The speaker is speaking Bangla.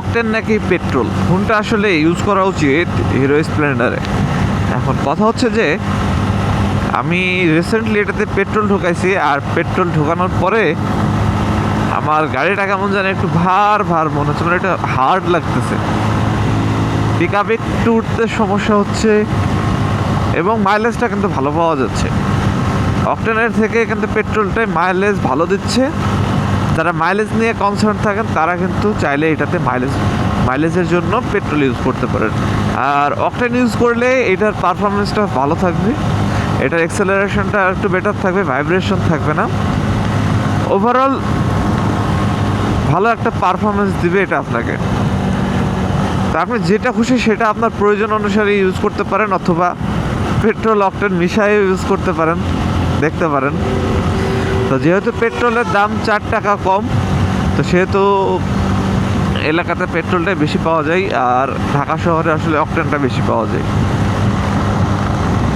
অকটেন নাকি পেট্রোল, কোনটা আসলে ইউজ করা উচিত হিরো স্প্লেন্ডারে? এখন কথা হচ্ছে যে আমি রিসেন্টলি এটাতে পেট্রোল ঢোকাইছি, আর পেট্রোল ঢোকানোর পরে আমার গাড়িটা কেমন যেন একটু ভার ভার মনে হচ্ছে, মানে এটা হার্ড লাগতেছে। পিক আপ একটু উঠতে সমস্যা হচ্ছে, এবং মাইলেজটা কিন্তু ভালো পাওয়া যাচ্ছে। অকটেনের থেকে কিন্তু পেট্রোলটাই মাইলেজ ভালো দিচ্ছে। যারা মাইলেজ নিয়ে কনসার্ন থাকেন তারা কিন্তু চাইলে এটাতে মাইলেজের জন্য পেট্রোল ইউজ করতে পারেন। আর অকটেন ইউজ করলে এটার পারফরমেন্সটা ভালো থাকবে, এটার এক্সেলারেশনটা একটু বেটার থাকবে, ভাইব্রেশন থাকবে না। ওভারঅল ভালো একটা পারফরমেন্স দিবে এটা আপনাকে। তো আপনি যেটা খুশি সেটা আপনার প্রয়োজন অনুসারে ইউজ করতে পারেন, অথবা পেট্রোল অকটেন মিশাই ইউজ করতে পারেন, দেখতে পারেন। তো যেহেতু পেট্রোলের দাম 4 টাকা কম, তো সেহেতু এলাকাতে পেট্রোলটাই বেশি পাওয়া যায়, আর ঢাকা শহরে আসলে অকটেনটা বেশি পাওয়া যায়।